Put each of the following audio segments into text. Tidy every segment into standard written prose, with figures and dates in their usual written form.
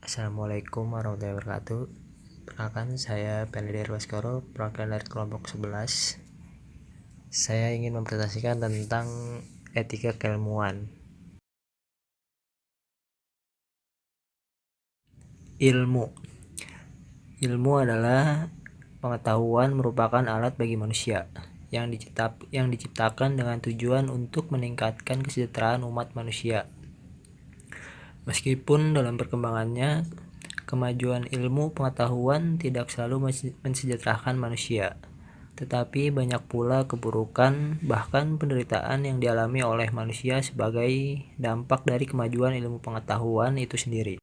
Assalamualaikum warahmatullahi wabarakatuh. Perkenalkan, saya Pendidir Waskoro, perwakilan dari kelompok 11. Saya ingin mempresentasikan tentang etika keilmuan. Ilmu adalah pengetahuan, merupakan alat bagi manusia yang diciptakan dengan tujuan untuk meningkatkan kesejahteraan umat manusia. Meskipun dalam perkembangannya, kemajuan ilmu pengetahuan tidak selalu mensejahterakan manusia, tetapi banyak pula keburukan, bahkan penderitaan yang dialami oleh manusia sebagai dampak dari kemajuan ilmu pengetahuan itu sendiri.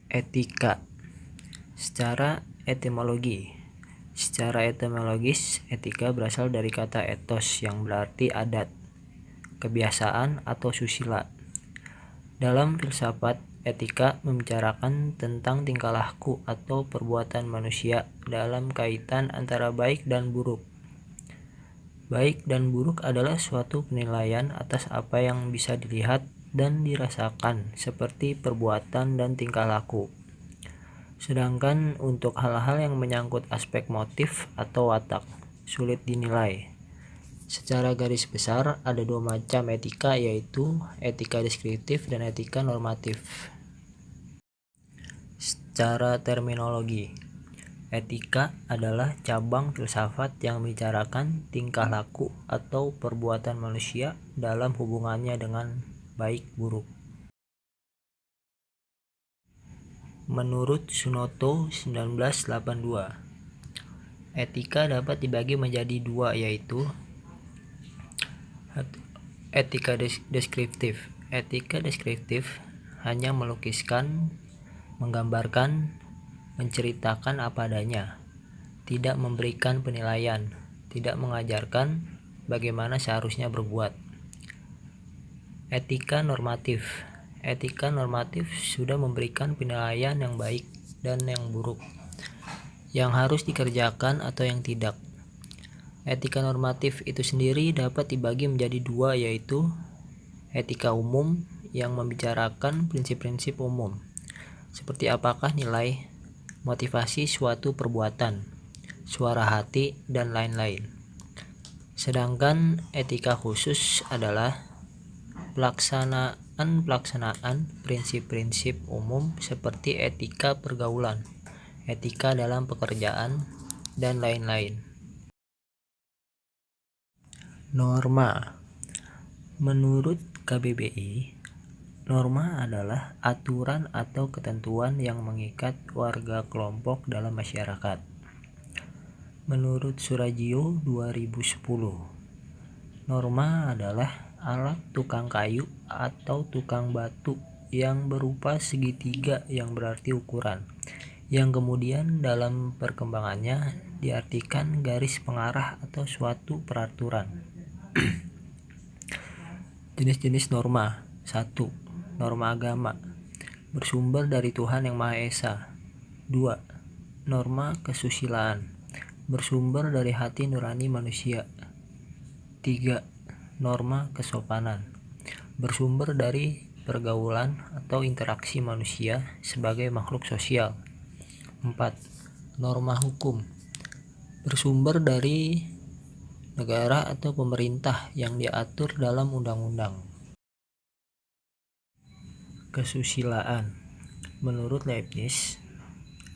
Etika. Secara etimologis, etika berasal dari kata etos yang berarti adat, kebiasaan, atau susila. Dalam filsafat, etika membicarakan tentang tingkah laku atau perbuatan manusia dalam kaitan antara baik dan buruk. Baik dan buruk adalah suatu penilaian atas apa yang bisa dilihat dan dirasakan seperti perbuatan dan tingkah laku. Sedangkan untuk hal-hal yang menyangkut aspek motif atau watak, sulit dinilai. Secara garis besar, ada dua macam etika, yaitu etika deskriptif dan etika normatif. Secara terminologi, etika adalah cabang filsafat yang membicarakan tingkah laku atau perbuatan manusia dalam hubungannya dengan baik buruk. Menurut Sunoto 1982, etika dapat dibagi menjadi dua, yaitu etika deskriptif. Etika deskriptif hanya melukiskan, menggambarkan, menceritakan apa adanya, tidak memberikan penilaian, tidak mengajarkan bagaimana seharusnya berbuat. Etika normatif. Etika normatif sudah memberikan penilaian yang baik dan yang buruk, yang harus dikerjakan atau yang tidak. Etika normatif itu sendiri dapat dibagi menjadi dua, yaitu etika umum yang membicarakan prinsip-prinsip umum, seperti apakah nilai, motivasi suatu perbuatan, suara hati, dan lain-lain. Sedangkan etika khusus adalah pelaksanaan prinsip-prinsip umum seperti etika pergaulan, etika dalam pekerjaan, dan lain-lain. Norma. Menurut KBBI, norma adalah aturan atau ketentuan yang mengikat warga kelompok dalam masyarakat. Menurut Surajio 2010, norma adalah alat tukang kayu atau tukang batu yang berupa segitiga yang berarti ukuran, yang kemudian dalam perkembangannya diartikan garis pengarah atau suatu peraturan. Jenis-jenis norma. 1. Norma agama, bersumber dari Tuhan Yang Maha Esa. 2. Norma kesusilaan, bersumber dari hati nurani manusia. 3. Norma kesopanan, bersumber dari pergaulan atau interaksi manusia sebagai makhluk sosial. 4. Norma hukum, bersumber dari negara atau pemerintah yang diatur dalam undang-undang. Kesusilaan. Menurut Leibniz,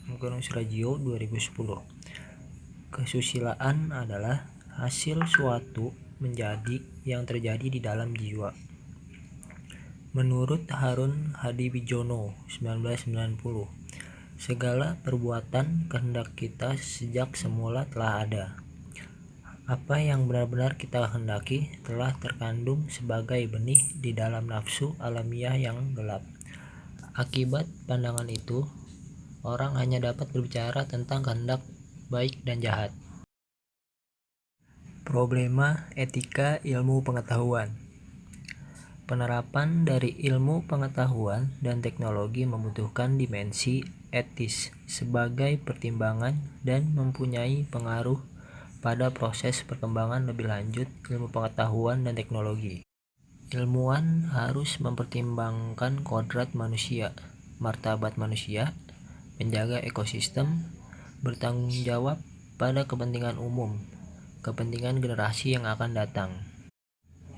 Surajio 2010, kesusilaan adalah hasil suatu menjadi yang terjadi di dalam jiwa. Menurut Harun Hadiwijono 1990, segala perbuatan kehendak kita sejak semula telah ada. Apa yang benar-benar kita kehendaki telah terkandung sebagai benih di dalam nafsu alamiah yang gelap. Akibat pandangan itu, orang hanya dapat berbicara tentang kehendak baik dan jahat. Problema etika ilmu pengetahuan. Penerapan dari ilmu pengetahuan dan teknologi membutuhkan dimensi etis sebagai pertimbangan dan mempunyai pengaruh pada proses perkembangan lebih lanjut ilmu pengetahuan dan teknologi. ilmuwan harus mempertimbangkan kodrat manusia, martabat manusia, menjaga ekosistem, bertanggung jawab pada kepentingan umum, kepentingan generasi yang akan datang.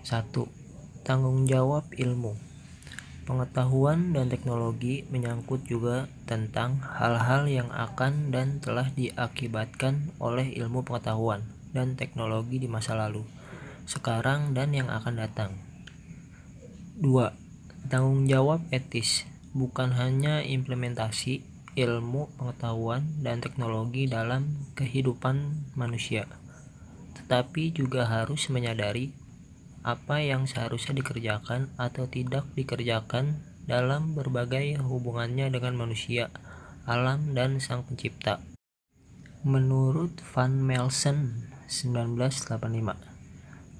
1. Tanggung jawab ilmu. Pengetahuan dan teknologi menyangkut juga tentang hal-hal yang akan dan telah diakibatkan oleh ilmu pengetahuan dan teknologi di masa lalu, sekarang dan yang akan datang. 2. Tanggung jawab etis, bukan hanya implementasi ilmu pengetahuan dan teknologi dalam kehidupan manusia, tetapi juga harus menyadari apa yang seharusnya dikerjakan atau tidak dikerjakan dalam berbagai hubungannya dengan manusia, alam, dan Sang Pencipta. Menurut Van Melsen 1985,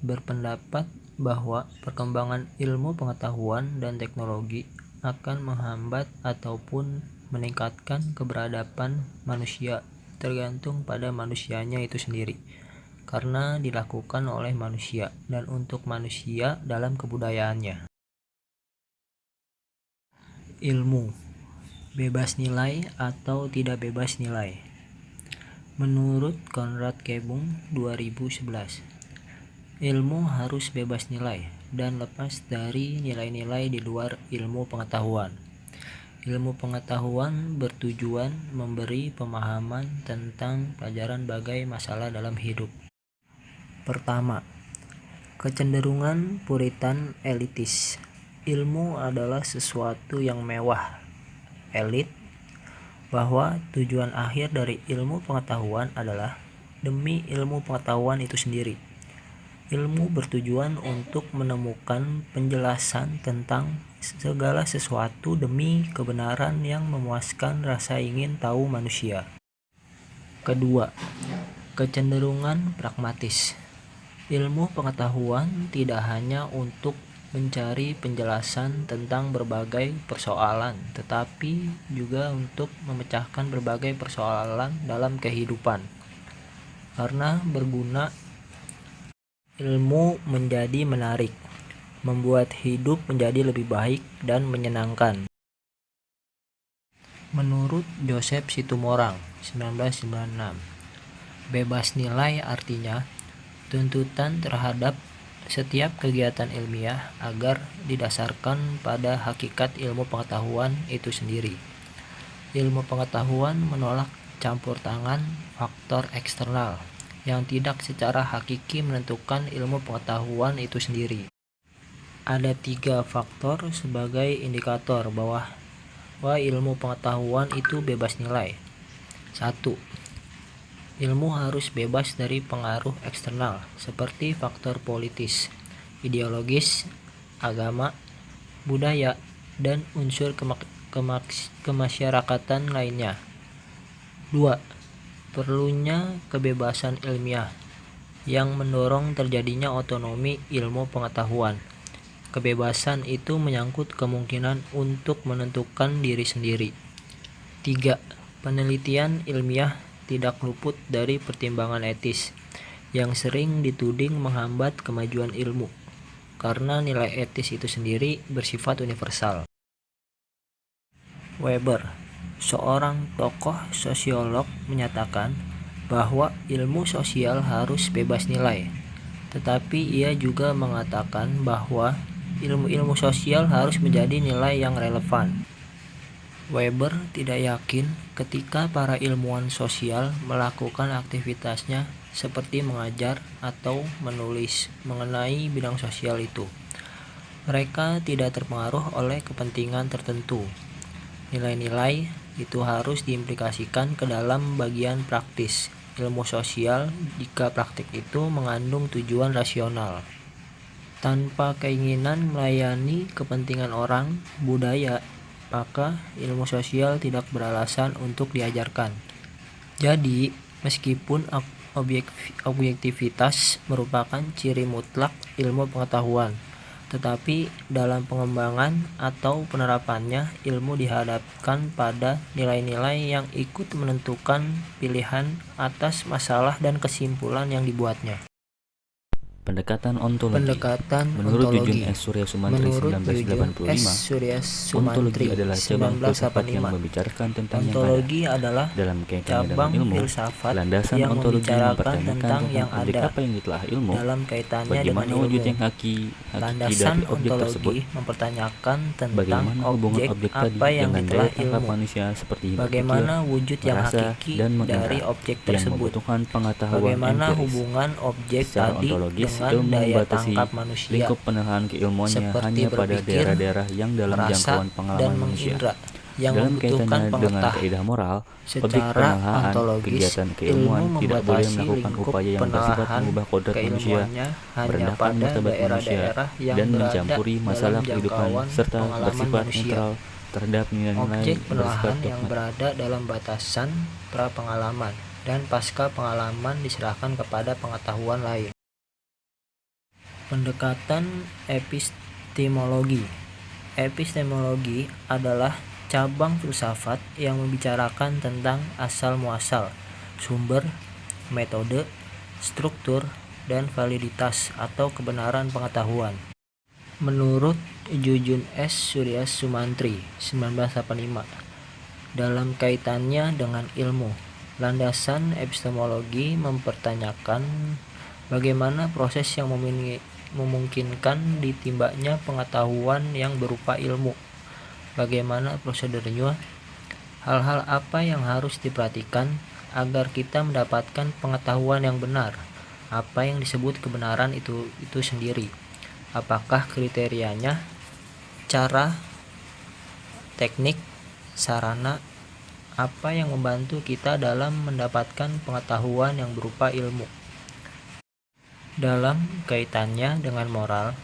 berpendapat bahwa perkembangan ilmu pengetahuan dan teknologi akan menghambat ataupun meningkatkan keberadaban manusia tergantung pada manusianya itu sendiri, karena dilakukan oleh manusia dan untuk manusia dalam kebudayaannya. Ilmu, bebas nilai atau tidak bebas nilai. Menurut Konrad Kebung 2011, ilmu harus bebas nilai dan lepas dari nilai-nilai di luar ilmu pengetahuan. Ilmu pengetahuan bertujuan memberi pemahaman tentang pelajaran bagai masalah dalam hidup. Pertama, kecenderungan Puritan elitis. Ilmu adalah sesuatu yang mewah, elit, bahwa tujuan akhir dari ilmu pengetahuan adalah demi ilmu pengetahuan itu sendiri. Ilmu bertujuan untuk menemukan penjelasan tentang segala sesuatu demi kebenaran yang memuaskan rasa ingin tahu manusia. Kedua, kecenderungan pragmatis. Ilmu pengetahuan tidak hanya untuk mencari penjelasan tentang berbagai persoalan, tetapi juga untuk memecahkan berbagai persoalan dalam kehidupan. Karena berguna, ilmu menjadi menarik, membuat hidup menjadi lebih baik dan menyenangkan. Menurut Joseph Situmorang 1996, bebas nilai artinya tuntutan terhadap setiap kegiatan ilmiah agar didasarkan pada hakikat ilmu pengetahuan itu sendiri. Ilmu pengetahuan menolak campur tangan faktor eksternal yang tidak secara hakiki menentukan ilmu pengetahuan itu sendiri. Ada 3 faktor sebagai indikator bahwa ilmu pengetahuan itu bebas nilai. 1. Ilmu harus bebas dari pengaruh eksternal seperti faktor politis, ideologis, agama, budaya, dan unsur kemasyarakatan lainnya. 2. Perlunya kebebasan ilmiah yang mendorong terjadinya otonomi ilmu pengetahuan. Kebebasan itu menyangkut kemungkinan untuk menentukan diri sendiri. 3. Penelitian ilmiah tidak luput dari pertimbangan etis yang sering dituding menghambat kemajuan ilmu, karena nilai etis itu sendiri bersifat universal. Weber, seorang tokoh sosiolog, menyatakan bahwa ilmu sosial harus bebas nilai, tetapi ia juga mengatakan bahwa ilmu-ilmu sosial harus menjadi nilai yang relevan. Weber tidak yakin ketika para ilmuwan sosial melakukan aktivitasnya seperti mengajar atau menulis mengenai bidang sosial itu. Mereka tidak terpengaruh oleh kepentingan tertentu. Nilai-nilai itu harus diimplikasikan ke dalam bagian praktis ilmu sosial jika praktik itu mengandung tujuan rasional. Tanpa keinginan melayani kepentingan orang, budaya, maka ilmu sosial tidak beralasan untuk diajarkan. Jadi, meskipun objektivitas merupakan ciri mutlak ilmu pengetahuan, tetapi dalam pengembangan atau penerapannya, ilmu dihadapkan pada nilai-nilai yang ikut menentukan pilihan atas masalah dan kesimpulan yang dibuatnya. Pendekatan ontologi. Pendekatan Menurut ontologi. Jujun S. Surya Sumantri Menurut Jujun 1985, S. Surya ontologi Sumantri adalah cabang filsafat yang 1985. membicarakan tentang yang Ontologi ada. adalah Dalam kaitannya dengan cabang ilmu, filsafat landasan yang ontologi membicarakan mempertanyakan tentang yang objek ada. apa yang ditelaah ilmu, Dalam kaitannya bagaimana dengan wujud ilmu, yang hakiki landasan dari objek tersebut, ontologi mempertanyakan tentang bagaimana hubungan objek objek tadi apa yang dengan ditelah daya tangkap ilmu, manusia seperti berpikir, bagaimana wujud yang merasa, hakiki dan dari mengindra, objek yang tersebut, membutuhkan pengetahuan bagaimana empiris. hubungan objek Secara tadi ontologis, dengan ilmu daya membatasi tangkap manusia, lingkup penahan keilmuannya seperti hanya pada berpikir, daerah-daerah yang dalam merasa, jangkauan dan pengalaman manusia. mengindra, yang Dalam membutuhkan kaitannya dengan kaidah moral, objek Secara penelahan ontologis, kegiatan ilmu keilmuan tidak boleh membatasi melakukan lingkup upaya yang bersifat penelahan mengubah kodrat manusia, keilmuannya hanya merendahkan pada martabat manusia, daerah-daerah yang dan berada mencampuri masalah dalam kehidupan jangkauan serta pengalaman bersifat manusia. netral terhadap nilai-nilai Objek bersifat penelahan yang dogmatik. berada dalam batasan pra-pengalaman dan pasca pengalaman diserahkan kepada pengetahuan lain. Pendekatan epistemologi. Epistemologi adalah cabang filsafat yang membicarakan tentang asal-muasal, sumber, metode, struktur, dan validitas atau kebenaran pengetahuan. Menurut Jujun S. Surya Sumantri 1985, dalam kaitannya dengan ilmu, landasan epistemologi mempertanyakan bagaimana proses yang memungkinkan ditimbanya pengetahuan yang berupa ilmu, bagaimana prosedurnya, hal-hal apa yang harus diperhatikan agar kita mendapatkan pengetahuan yang benar, apa yang disebut kebenaran itu sendiri, apakah kriterianya, cara, teknik, sarana, apa yang membantu kita dalam mendapatkan pengetahuan yang berupa ilmu. Dalam kaitannya dengan moral,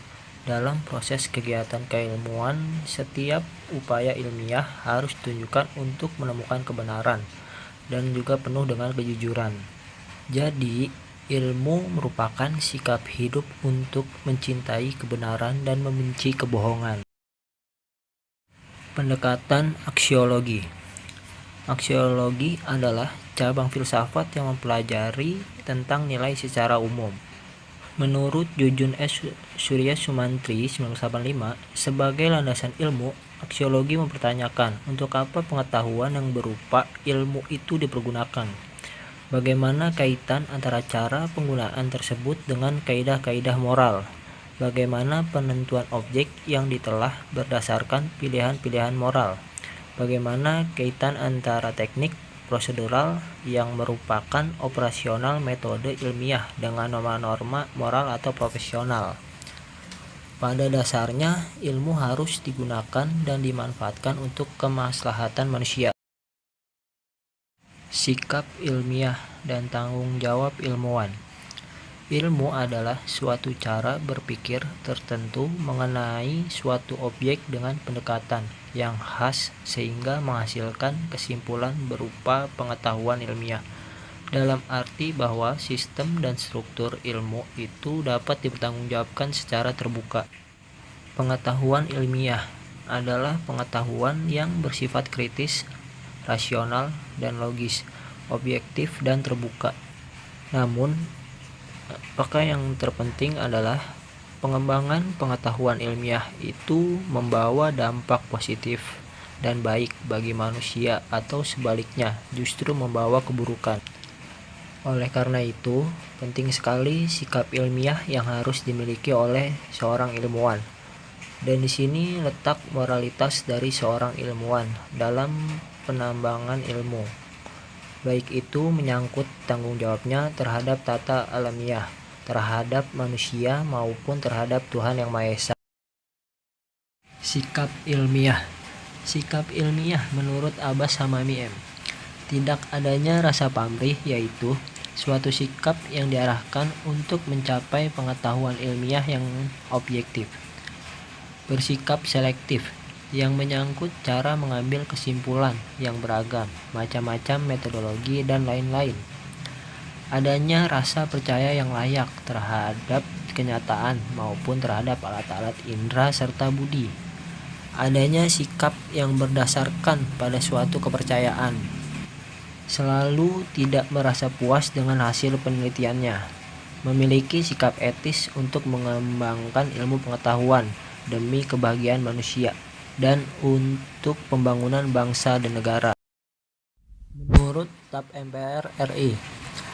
dalam proses kegiatan keilmuan, setiap upaya ilmiah harus ditunjukkan untuk menemukan kebenaran dan juga penuh dengan kejujuran. Jadi, ilmu merupakan sikap hidup untuk mencintai kebenaran dan membenci kebohongan. Pendekatan aksiologi. Aksiologi adalah cabang filsafat yang mempelajari tentang nilai secara umum. Menurut Jujun S. Surya Sumantri 1985, sebagai landasan ilmu, aksiologi mempertanyakan untuk apa pengetahuan yang berupa ilmu itu dipergunakan. Bagaimana kaitan antara cara penggunaan tersebut dengan kaidah-kaidah moral? Bagaimana penentuan objek yang ditelah berdasarkan pilihan-pilihan moral? Bagaimana kaitan antara teknik prosedural yang merupakan operasional metode ilmiah dengan norma-norma moral atau profesional? Pada dasarnya, ilmu harus digunakan dan dimanfaatkan untuk kemaslahatan manusia. Sikap ilmiah dan tanggung jawab ilmuwan. Ilmu adalah suatu cara berpikir tertentu mengenai suatu objek dengan pendekatan yang khas sehingga menghasilkan kesimpulan berupa pengetahuan ilmiah, dalam arti bahwa sistem dan struktur ilmu itu dapat dipertanggungjawabkan secara terbuka. Pengetahuan ilmiah adalah pengetahuan yang bersifat kritis, rasional, dan logis, objektif dan terbuka. Namun, apakah yang terpenting adalah pengembangan pengetahuan ilmiah itu membawa dampak positif dan baik bagi manusia atau sebaliknya justru membawa keburukan. Oleh karena itu, penting sekali sikap ilmiah yang harus dimiliki oleh seorang ilmuwan. Dan di sini letak moralitas dari seorang ilmuwan dalam penambangan ilmu, baik itu menyangkut tanggung jawabnya terhadap tata alamiah, terhadap manusia maupun terhadap Tuhan Yang Maha Esa. Sikap ilmiah. Sikap ilmiah menurut Abbas Hamami M. Tidak adanya rasa pamrih, yaitu suatu sikap yang diarahkan untuk mencapai pengetahuan ilmiah yang objektif. Bersikap selektif, yang menyangkut cara mengambil kesimpulan yang beragam, macam-macam metodologi, dan lain-lain. Adanya rasa percaya yang layak terhadap kenyataan maupun terhadap alat-alat indera serta budi. Adanya sikap yang berdasarkan pada suatu kepercayaan. Selalu tidak merasa puas dengan hasil penelitiannya. memiliki sikap etis untuk mengembangkan ilmu pengetahuan demi kebahagiaan manusia dan untuk pembangunan bangsa dan negara. Menurut TAP MPR RI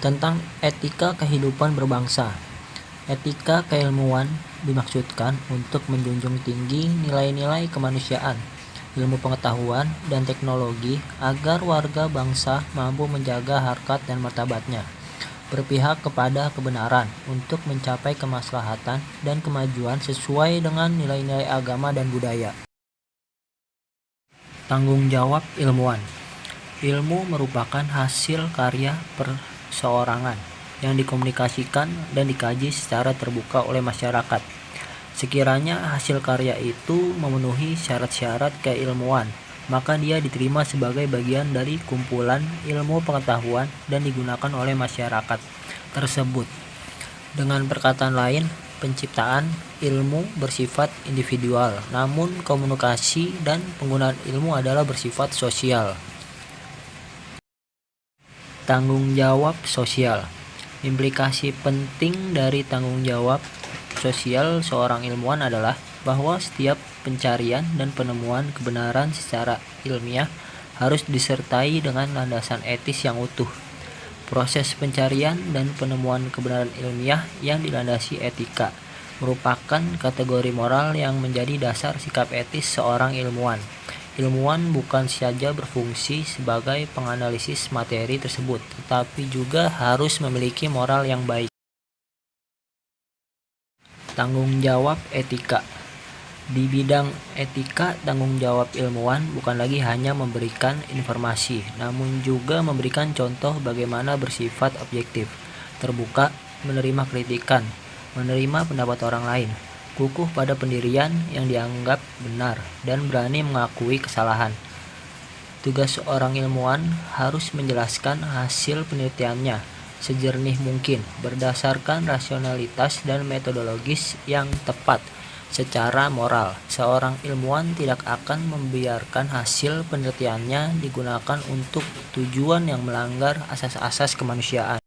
tentang etika kehidupan berbangsa, etika keilmuan dimaksudkan untuk menjunjung tinggi nilai-nilai kemanusiaan, ilmu pengetahuan, dan teknologi agar warga bangsa mampu menjaga harkat dan martabatnya, berpihak kepada kebenaran untuk mencapai kemaslahatan dan kemajuan sesuai dengan nilai-nilai agama dan budaya. Tanggung jawab ilmuwan. Ilmu merupakan hasil karya perseorangan yang dikomunikasikan dan dikaji secara terbuka oleh masyarakat. Sekiranya hasil karya itu memenuhi syarat-syarat keilmuan, maka dia diterima sebagai bagian dari kumpulan ilmu pengetahuan dan digunakan oleh masyarakat tersebut. Dengan perkataan lain, penciptaan ilmu bersifat individual, namun komunikasi dan penggunaan ilmu adalah bersifat sosial. Tanggung jawab sosial. Implikasi penting dari tanggung jawab sosial seorang ilmuwan adalah bahwa setiap pencarian dan penemuan kebenaran secara ilmiah harus disertai dengan landasan etis yang utuh. Proses pencarian dan penemuan kebenaran ilmiah yang dilandasi etika merupakan kategori moral yang menjadi dasar sikap etis seorang ilmuwan. Ilmuwan bukan saja berfungsi sebagai penganalisis materi tersebut, tetapi juga harus memiliki moral yang baik. Tanggung jawab etika. Di bidang etika, tanggung jawab ilmuwan bukan lagi hanya memberikan informasi, namun juga memberikan contoh bagaimana bersifat objektif, terbuka, menerima kritikan, menerima pendapat orang lain, kukuh pada pendirian yang dianggap benar, dan berani mengakui kesalahan. Tugas seorang ilmuwan harus menjelaskan hasil penelitiannya sejernih mungkin berdasarkan rasionalitas dan metodologis yang tepat. Secara moral, seorang ilmuwan tidak akan membiarkan hasil penelitiannya digunakan untuk tujuan yang melanggar asas-asas kemanusiaan.